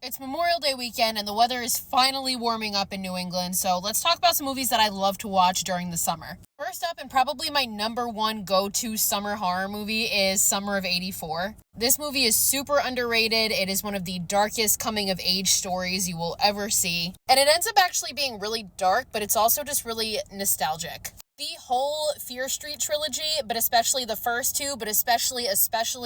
It's Memorial Day weekend and the weather is finally warming up in New England, so let's talk about some movies that I love to watch during the summer. First up, and probably my number one go-to summer horror movie, is Summer of '84. This movie is super underrated. It is one of the darkest coming-of-age stories you will ever see. And it ends up actually being really dark, but it's also just really nostalgic. The whole Fear Street trilogy, but especially the first two, but especially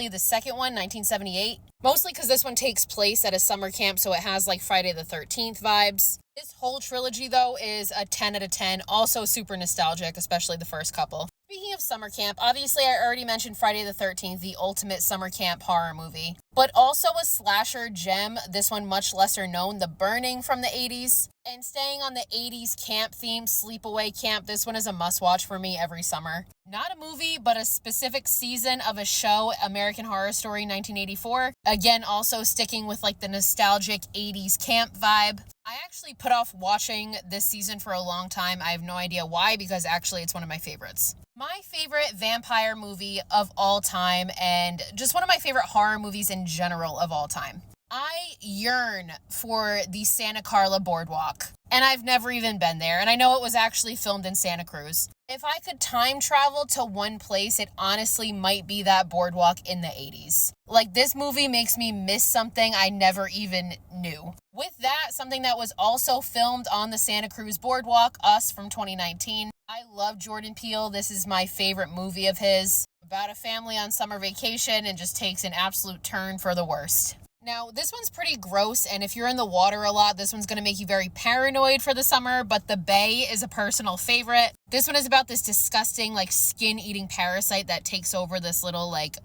the second one, 1978. Mostly because this one takes place at a summer camp, so it has like Friday the 13th vibes. This whole trilogy, though, is a 10 out of 10. Also super nostalgic, especially the first couple. Speaking of summer camp, obviously I already mentioned Friday the 13th, the ultimate summer camp horror movie. But also a slasher gem, this one much lesser known, The Burning from the 80s. And staying on the 80s camp theme, sleepaway camp, this one is a must-watch for me every summer. Not a movie, but a specific season of a show, American Horror Story 1984. Again, also sticking with like the nostalgic 80s camp vibe. I actually put off watching this season for a long time. I have no idea why, because actually it's one of my favorites. My favorite vampire movie of all time, and just one of my favorite horror movies in general of all time. I yearn for the Santa Carla Boardwalk, and I've never even been there, and I know it was actually filmed in Santa Cruz. If I could time travel to one place, it honestly might be that boardwalk in the 80s. Like, this movie makes me miss something I never even knew. With that, something that was also filmed on the Santa Cruz Boardwalk, Us from 2019. I love Jordan Peele. This is my favorite movie of his. About a family on summer vacation and just takes an absolute turn for the worst. Now, this one's pretty gross, and if you're in the water a lot, this one's going to make you very paranoid for the summer, but The Bay is a personal favorite. This one is about this disgusting, like, skin-eating parasite that takes over this little, like,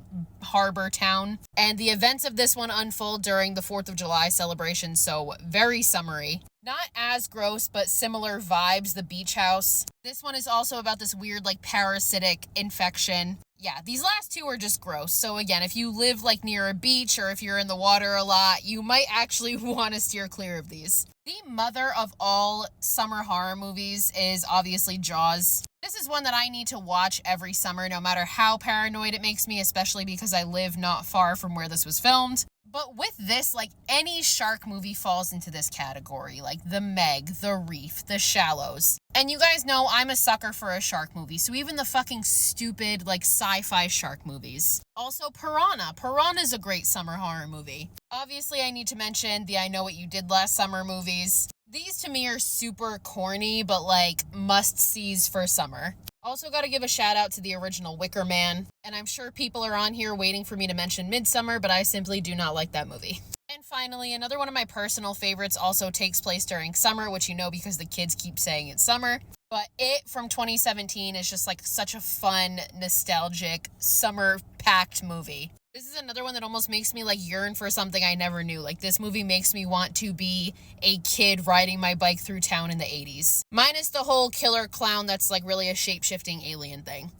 harbor town. And the events of this one unfold during the 4th of July celebration, so very summery. Not as gross, but similar vibes, The Beach House. This one is also about this weird, like, parasitic infection. Yeah, these last two are just gross. So again, if you live like near a beach or if you're in the water a lot, you might actually want to steer clear of these. The mother of all summer horror movies is obviously Jaws. This is one that I need to watch every summer, no matter how paranoid it makes me, especially because I live not far from where this was filmed. But with this, like, any shark movie falls into this category, like The Meg, The Reef, The Shallows. And you guys know I'm a sucker for a shark movie, so even the fucking stupid, like, sci-fi shark movies. Also, Piranha. Piranha's a great summer horror movie. Obviously, I need to mention the I Know What You Did Last Summer movies. These to me are super corny, but like must-sees for summer. Also got to give a shout out to the original Wicker Man, and I'm sure people are on here waiting for me to mention Midsommar, but I simply do not like that movie. And finally, another one of my personal favorites also takes place during summer, which you know because the kids keep saying it's summer. But It from 2017 is just like such a fun, nostalgic, summer-packed movie. This is another one that almost makes me like yearn for something I never knew. Like, this movie makes me want to be a kid riding my bike through town in the 80s. Minus the whole killer clown that's like really a shape-shifting alien thing.